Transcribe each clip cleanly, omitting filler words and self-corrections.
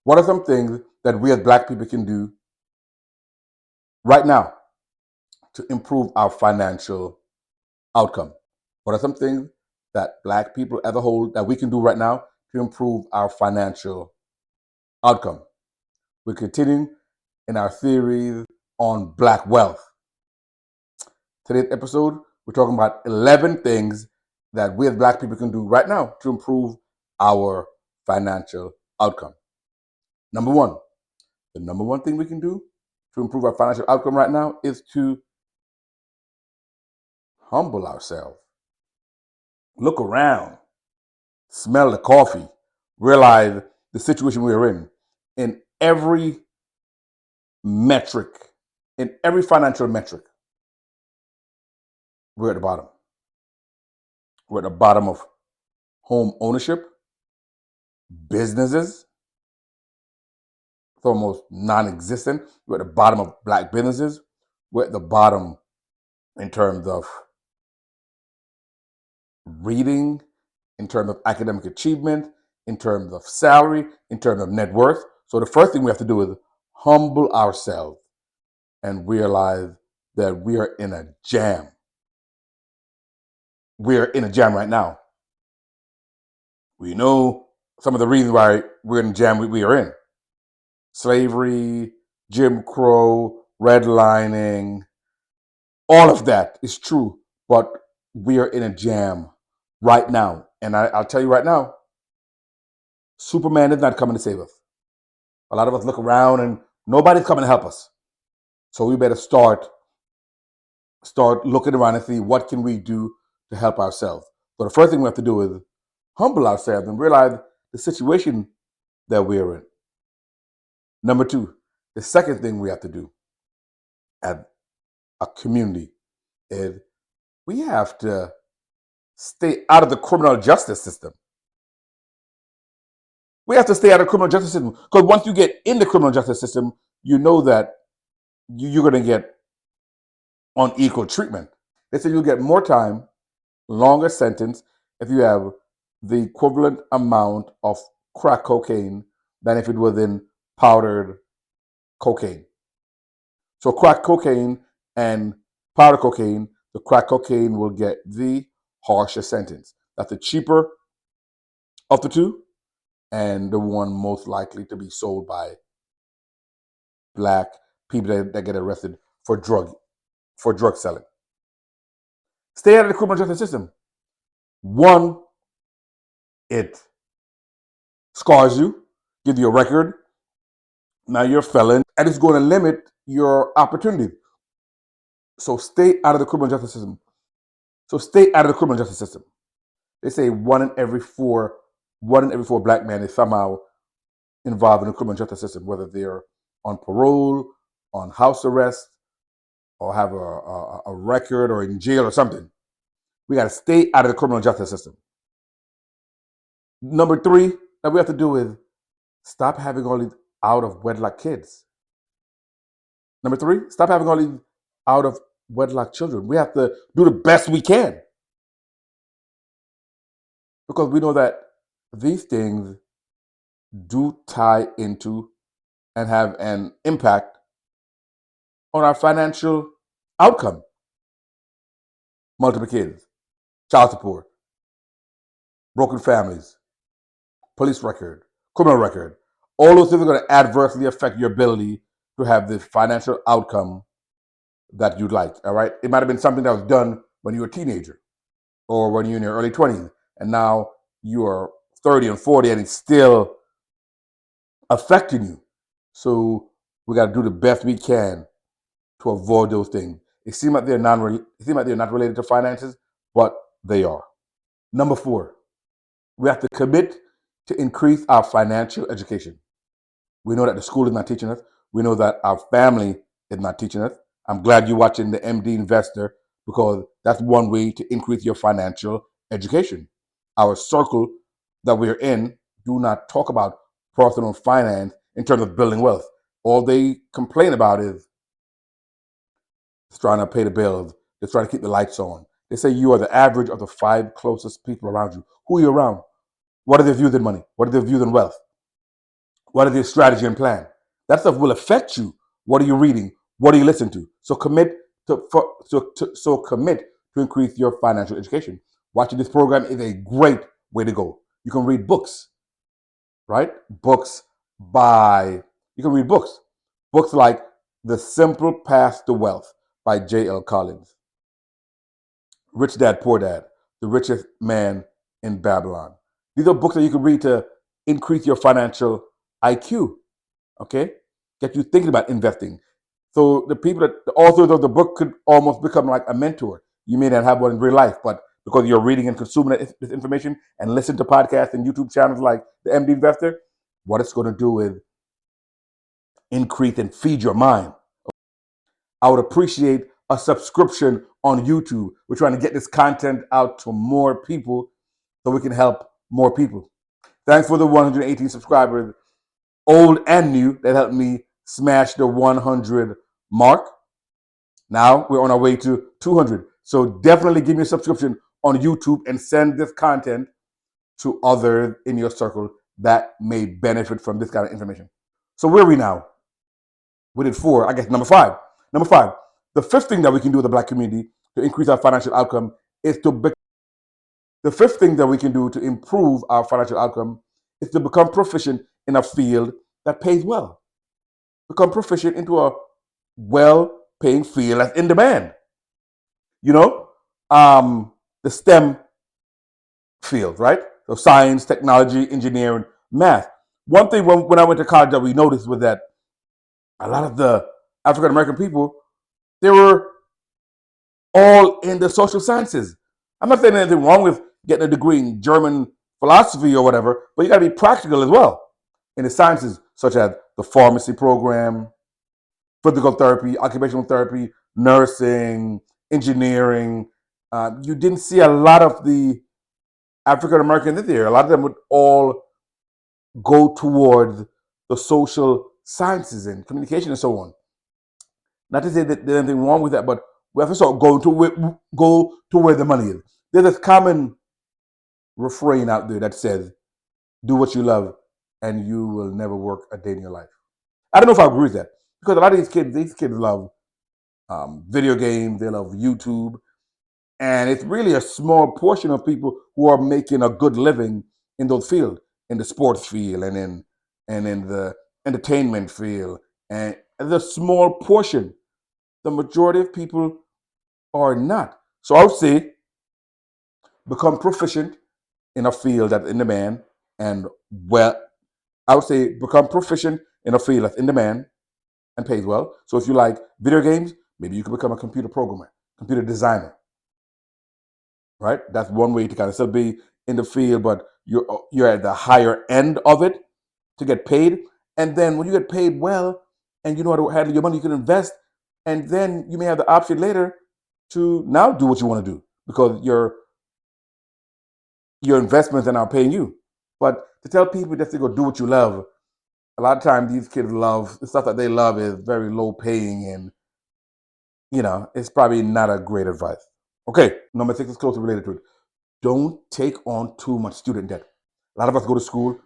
What are some things that we as Black people can do right now to improve our financial outcome? What are some things that Black people as a whole that we can do right now to improve our financial outcome? We're continuing in our series on Black wealth. Today's episode, we're talking about 11 things that we as Black people can do right now to improve our financial outcome. Number one, the number one thing we can do to improve our financial outcome right now is to humble ourselves. Look around, smell the coffee, realize the situation we are in. In every metric, in every financial metric, we're at the bottom. We're at the bottom of home ownership, businesses, it's almost non-existent. We're at the bottom of Black businesses. We're at the bottom in terms of reading, in terms of academic achievement, in terms of salary, in terms of net worth. So the first thing we have to do is humble ourselves and realize that we are in a jam. We are in a jam right now. We know some of the reasons why we're in the jam we are in. Slavery, Jim Crow, redlining, all of that is true, but we are in a jam right now. And I'll tell you right now, Superman is not coming to save us. A lot of us look around and nobody's coming to help us. So we better start looking around and see what can we do to help ourselves. So the first thing we have to do is humble ourselves and realize the situation that we're in. Number two, the second thing we have to do as a community is we have to stay out of the criminal justice system. We have to stay out of the criminal justice system because once you get in the criminal justice system, you know that you're going to get unequal treatment. They say you'll get more time, longer sentence if you have the equivalent amount of crack cocaine than if it was in powdered cocaine. So crack cocaine and powder cocaine, the crack cocaine will get the harsher sentence. That's the cheaper of the two and the one most likely to be sold by Black people that get arrested for drug selling. Stay out of the criminal justice system. One, it scars you, gives you a record. Now you're a felon, and it's going to limit your opportunity. So stay out of the criminal justice system. They say one in every four Black men is somehow involved in the criminal justice system, whether they're on parole, on house arrest, or have a record, or in jail or something. We got to stay out of the criminal justice system. Number three that we have to do is stop having all these out of wedlock kids. Number three, stop having all these out of wedlock children. We have to do the best we can because we know that these things do tie into and have an impact on our financial outcome. Multiple kids, child support, broken families, police record, criminal record. All those things are going to adversely affect your ability to have the financial outcome that you'd like, all right? It might have been something that was done when you were a teenager or when you're in your early 20s, and now you are 30 and 40 and it's still affecting you. So we got to do the best we can to avoid those things. It seems like they're not related to finances, but they are. Number four, we have to commit to increase our financial education. We know that the school is not teaching us. We know that our family is not teaching us. I'm glad you're watching the MD Investor because that's one way to increase your financial education. Our circle that we're in do not talk about personal finance in terms of building wealth. All they complain about is trying to pay the bills. They're trying to keep the lights on. They say you are the average of the 5 closest people around you. Who are you around? What are their views in money? What are their views in wealth? What is your strategy and plan? That stuff will affect you. What are you reading? What do you listen to? So commit to increase your financial education. Watching this program is a great way to go. You can read books, right? You can read books. Books like The Simple Path to Wealth by J.L. Collins, Rich Dad, Poor Dad, The Richest Man in Babylon. These are books that you can read to increase your financial IQ, okay? Get you thinking about investing. So the authors of the book could almost become like a mentor. You may not have one in real life, but because you're reading and consuming this information and listen to podcasts and YouTube channels like the MD Investor, what it's going to do is increase and feed your mind. I would appreciate a subscription on YouTube. We're trying to get this content out to more people so we can help more people. Thanks for the 118 subscribers, old and new, that helped me smash the 100 mark. Now we're on our way to 200. So definitely give me a subscription on YouTube and send this content to others in your circle that may benefit from this kind of information. So where are we now? We did 4. I guess number 5. Number 5. The fifth thing that we can do with the Black community to increase our financial outcome is to the fifth thing that we can do to improve our financial outcome is to become proficient in a field that pays well. Become proficient into a well-paying field that's in demand. You know, the STEM field, right? So science, technology, engineering, math. One thing when I went to college that we noticed was that a lot of the African American people, they were all in the social sciences. I'm not saying anything wrong with getting a degree in German philosophy or whatever, but you got to be practical as well in the sciences, such as the pharmacy program, physical therapy, occupational therapy, nursing, engineering. You didn't see a lot of the African Americans in there. A lot of them would all go towards the social sciences and communication and so on. Not to say that there's anything wrong with that, but we have to start going to where the money is. There's this common refrain out there that says, "Do what you love, and you will never work a day in your life." I don't know if I agree with that because a lot of these kids love video games, they love YouTube, and it's really a small portion of people who are making a good living in those fields, in the sports field, and in the entertainment field, and the small portion. The majority of people are not. So I would say become proficient in a field that's in demand and well. I would say become proficient in a field that's in demand and pays well. So if you like video games, maybe you could become a computer programmer, computer designer, right? That's one way to kind of still be in the field, but you're at the higher end of it to get paid. And then when you get paid well and you know how to handle your money, you can invest, and then you may have the option later to now do what you want to do because your investments are now paying you. But to tell people just to go do what you love, a lot of times these kids love the stuff that they love is very low paying, and it's probably not a great advice. Okay, number 6 is closely related to it. Don't take on too much student debt. A lot of us go to school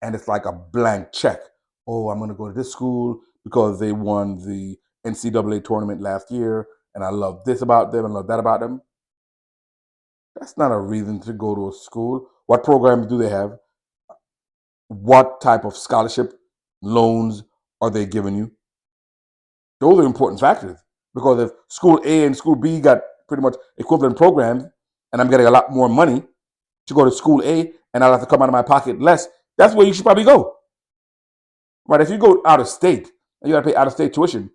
and it's like a blank check. Oh, I'm going to go to this school because they won the NCAA tournament last year, and I love this about them and love that about them. That's not a reason to go to a school. What programs do they have? What type of scholarship loans are they giving you? Those are important factors because if school A and school B got pretty much equivalent programs and I'm getting a lot more money to go to school A and I'll have to come out of my pocket less, that's where you should probably go. Right? If you go out of state and you got to pay out of state tuition,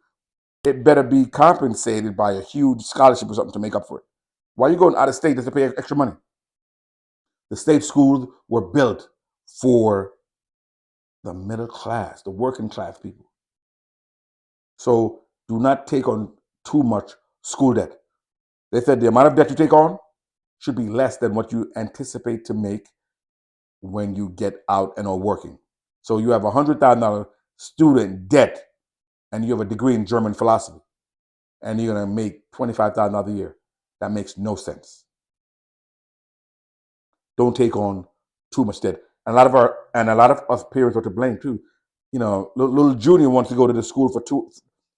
it better be compensated by a huge scholarship or something to make up for it. Why are you going out of state just to pay extra money? The state schools were built for the middle class, the working class people. So do not take on too much school debt. They said the amount of debt you take on should be less than what you anticipate to make when you get out and are working. So you have $100,000 student debt and you have a degree in German philosophy and you're going to make $25,000 a year. That makes no sense. Don't take on too much debt. And a lot of us parents are to blame too. Little Junior wants to go to the school for two.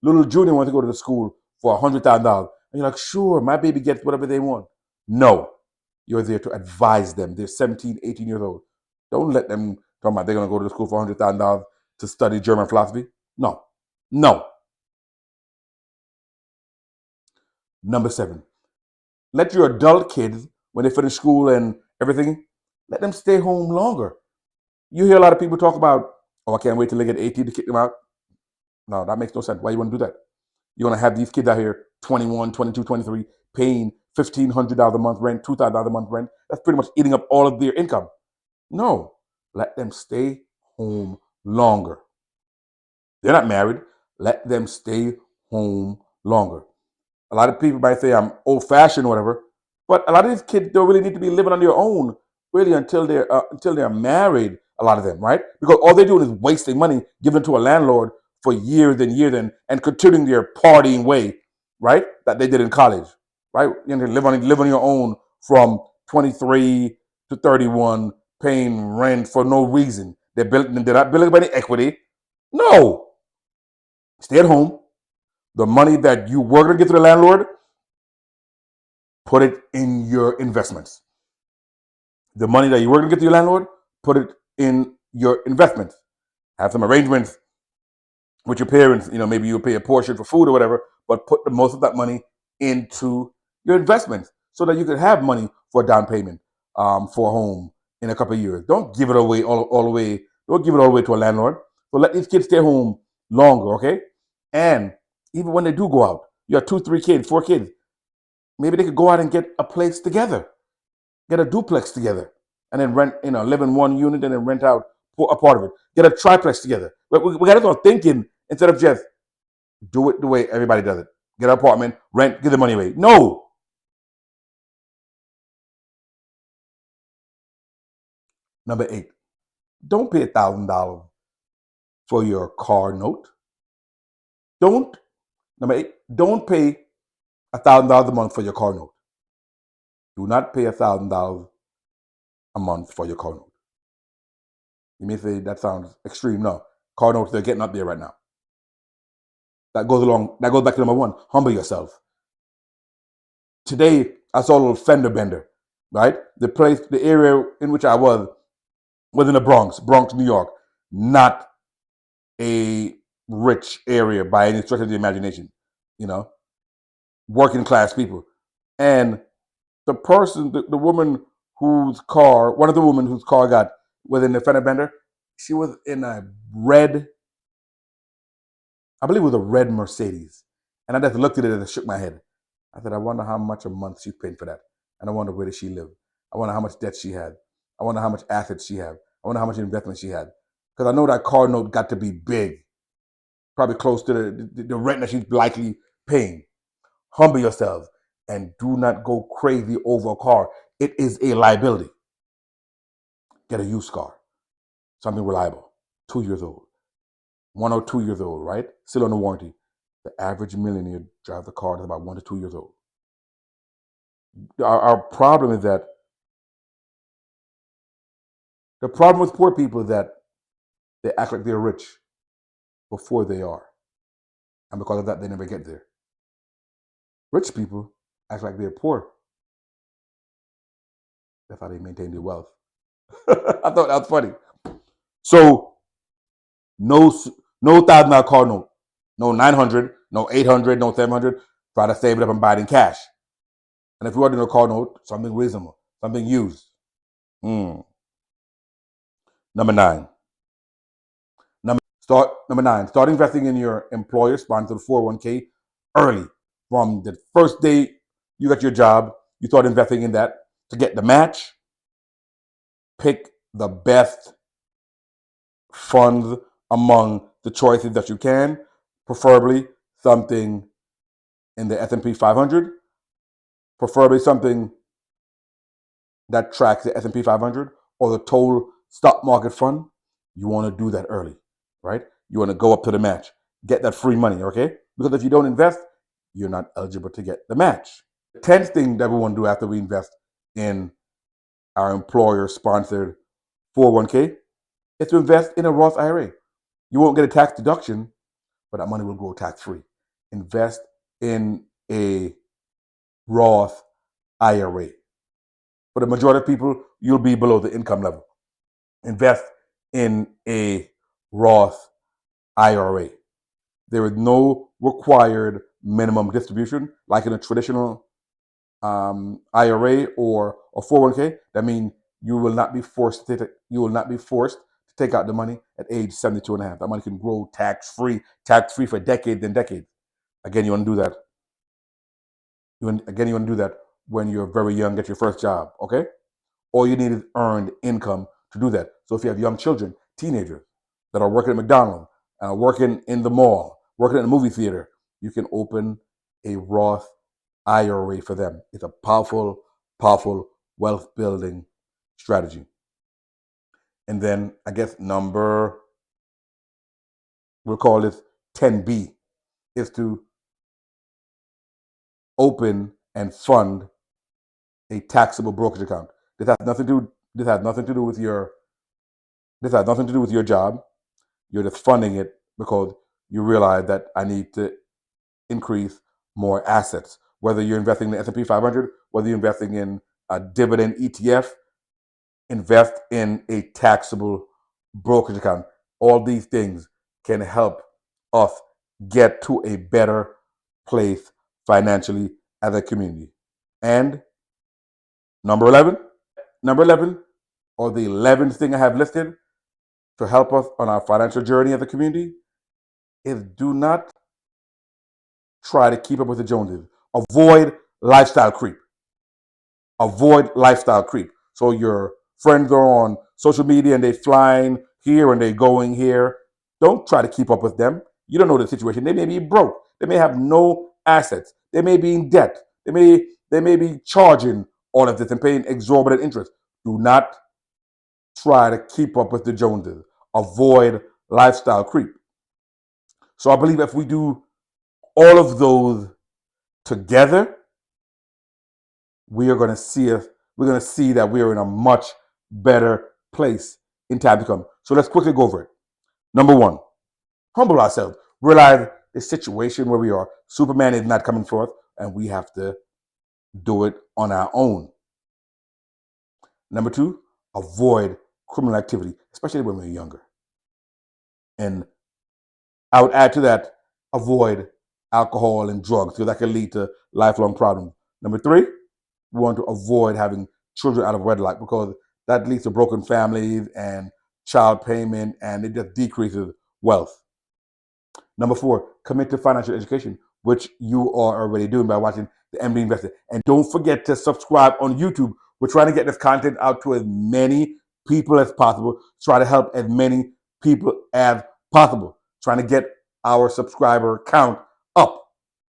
Little Junior wants to go to the school for $100,000, and you're like, sure, my baby gets whatever they want. No, you're there to advise them. They're 17, 18 years old. Don't let them talk about they're going to go to the school for $100,000 to study German philosophy. No, no. Number 7, let your adult kids, when they finish school and everything, let them stay home longer. You hear a lot of people talk about, oh, I can't wait till they get 18 to kick them out. No, that makes no sense. Why you want to do that? You're going to have these kids out here, 21, 22, 23, paying $1,500 a month rent, $2,000 a month rent. That's pretty much eating up all of their income. No, let them stay home longer. They're not married. Let them stay home longer. A lot of people might say I'm old fashioned or whatever, but a lot of these kids don't really need to be living on their own really until they're married. A lot of them, right? Because all they're doing is wasting money given to a landlord for years and years and continuing their partying way, right? That they did in college, right? Live on your own from 23 to 31, paying rent for no reason. They're not building any equity. No, stay at home. The money that you were going to get to the landlord, put it in your investments. The money that you were going to get to your landlord, put it in your investments. Have some arrangements with your parents. Maybe you'll pay a portion for food or whatever, but put the most of that money into your investments so that you can have money for a down payment for a home in a couple of years. Don't give it away all the way. Don't give it all the way to a landlord. So let these kids stay home longer, okay? And even when they do go out, you have 2, 3 kids, 4 kids. Maybe they could go out and get a place together, get a duplex together, and then rent, live in one unit and then rent out a part of it. Get a triplex together. We got to start thinking instead of just do it the way everybody does it. Get an apartment, rent, give the money away. No. Number 8, don't pay $1,000 for your car note. Don't. Number 8, don't pay $1,000 a month for your car note. Do not pay $1,000 a month for your car note. You may say that sounds extreme. No, car notes, they're getting up there right now. That goes back to number 1. Humble yourself. Today, I saw a little fender bender, right? The area in which I was in the Bronx, New York. Not a rich area by any stretch of the imagination, working class people. And the woman one of the women whose car got within the fender bender, she was in a red, I believe it was a red Mercedes. And I just looked at it and shook my head. I said, I wonder how much a month she's paying for that. And I wonder where did she live. I wonder how much debt she had. I wonder how much assets she had. I wonder how much investment she had. Because I know that car note got to be big, probably close to the rent that she's likely paying. Humble yourselves and do not go crazy over a car. It is a liability. Get a used car, something reliable, 2 years old, 1 or 2 years old, right? Still under warranty. The average millionaire drives a car that's about 1 to 2 years old. Our problem is that the problem with poor people is that they act like they're rich before they are. And because of that, they never get there. Rich people act like they're poor. That's how they maintain their wealth. I thought that was funny. So no $1,000 car note, no 900, no 800, no 700. Try to save it up and buy it in cash. And if you want to do a car note, something reasonable, something used. Number 9. Number 9. Start investing in your employer-sponsored 401k early. From the first day you got your job, you start investing in that to get the match. Pick the best funds among the choices that you can, preferably something in the S&P 500, preferably something that tracks the S&P 500 or the total stock market fund. You want to do that early, right? You want to go up to the match, get that free money, okay? Because if you don't invest, you're not eligible to get the match. 10th thing that we want to do after we invest in our employer-sponsored 401k is to invest in a Roth IRA. You won't get a tax deduction, but that money will grow tax-free. Invest in a Roth IRA. For the majority of people, you'll be below the income level. Invest in a Roth IRA. There is no required minimum distribution like in a traditional IRA or a 401k. That means you will not be forced to take out the money at age 72 and a half. That money can grow tax-free for decades and decades. Again, you want to do that. You want to do that when you're very young, get your first job, okay? All you need is earned income to do that. So if you have young children, teenagers that are working at McDonald's, working in the mall, working in a movie theater, you can open a Roth IRA for them. It's a powerful, powerful wealth building strategy. And then I guess we'll call this 10B, is to open and fund a taxable brokerage account. This has nothing to do with your job. You're just funding it because you realize that I need to increase more assets. Whether you're investing in the S&P 500, whether you're investing in a dividend ETF, invest in a taxable brokerage account. All these things can help us get to a better place financially as a community. And number 11, or the 11th thing I have listed to help us on our financial journey as a community, is do not try to keep up with the Joneses. Avoid lifestyle creep. So your friends are on social media and they're flying here and they're going here. Don't try to keep up with them. You don't know the situation. They may be broke. They may have no assets. They may be in debt. They may be charging all of this and paying exorbitant interest. Do not try to keep up with the Joneses. Avoid lifestyle creep. So I believe if we do all of those together, we're going to see that we are in a much better place in time to come. So let's quickly go over it. Number 1, humble ourselves. Realize the situation where we are. Superman is not coming for us, and we have to do it on our own. Number 2, avoid criminal activity, especially when we're younger. And I would add to that, avoid alcohol and drugs, because that can lead to lifelong problems. Number 3, we want to avoid having children out of wedlock, because that leads to broken families and child payment, and it just decreases wealth. Number 4, commit to financial education, which you are already doing by watching the MD Investor. And don't forget to subscribe on YouTube. We're trying to get this content out to as many people as possible, try to help as many people as possible, trying to get our subscriber count up,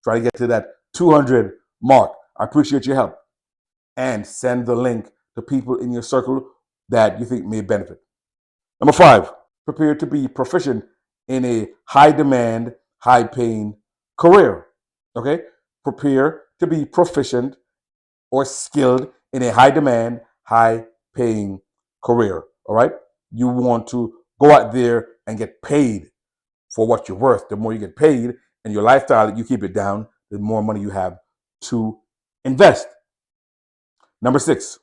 try to get to that 200 mark. I appreciate your help. And send the link to people in your circle that you think may benefit. Number 5, prepare to be proficient in a high-demand, high-paying career. Okay? Prepare to be proficient or skilled in a high-demand, high-paying career. All right? You want to go out there and get paid for what you're worth. The more you get paid and your lifestyle, you keep it down, the more money you have to invest. Number 6,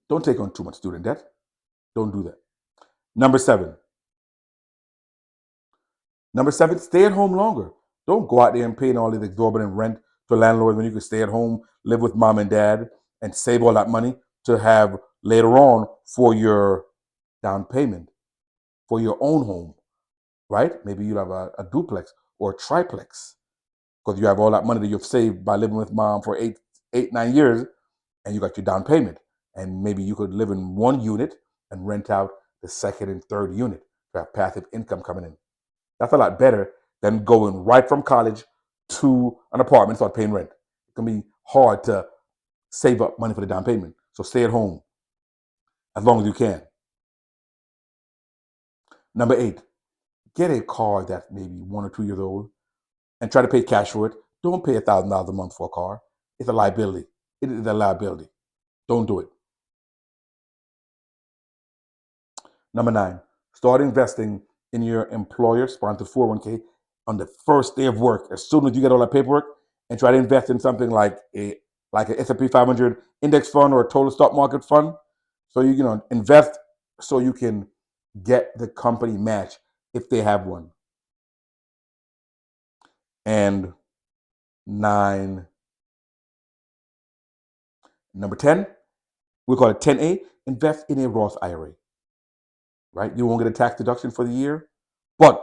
don't take on too much student debt. Don't do that. Number 7, stay at home longer. Don't go out there and pay all this exorbitant rent to landlords when you can stay at home, live with mom and dad, and save all that money to have later on for your down payment, for your own home, right? Maybe you have a duplex or a triplex because you have all that money that you've saved by living with mom for 9 years, and you got your down payment. And maybe you could live in one unit and rent out the second and third unit to have passive income coming in. That's a lot better than going right from college to an apartment and start paying rent. It can be hard to save up money for the down payment. So stay at home as long as you can. Number 8, get a car that's maybe 1 or 2 years old and try to pay cash for it. Don't pay $1,000 a month for a car. It's a liability. It is a liability. Don't do it. Number 9, Start investing in your employer-sponsored 401k on the first day of work. As soon as you get all that paperwork, and try to invest in something like an S&P 500 index fund or a total stock market fund. So you invest so you can get the company match if they have one. And number 10, we call it 10A, invest in a Roth IRA. Right? You won't get a tax deduction for the year, but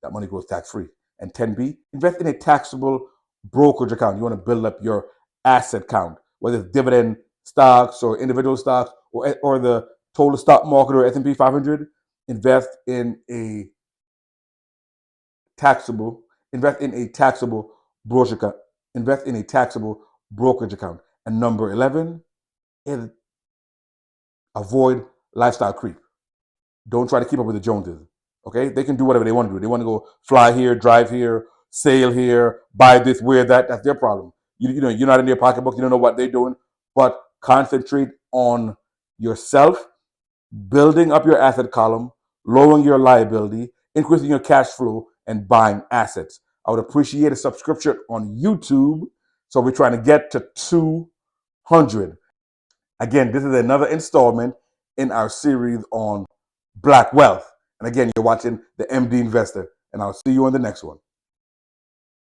that money goes tax-free. And 10B, invest in a taxable brokerage account. You want to build up your asset count, whether it's dividend stocks or individual stocks or the total stock market or S&P 500. Invest in a taxable brokerage account. Invest in a taxable brokerage account. And number 11 is avoid lifestyle creep. Don't try to keep up with the Joneses. Okay? They can do whatever they want to do. They want to go fly here, drive here, sail here, buy this, wear that. That's their problem. You're not in their pocketbook. You don't know what they're doing. But concentrate on yourself, building up your asset column, lowering your liability, increasing your cash flow, and buying assets. I would appreciate a subscription on YouTube. So we're trying to get to 200. Again, this is another installment in our series on Black wealth. And again, you're watching the MD Investor, and I'll see you on the next one.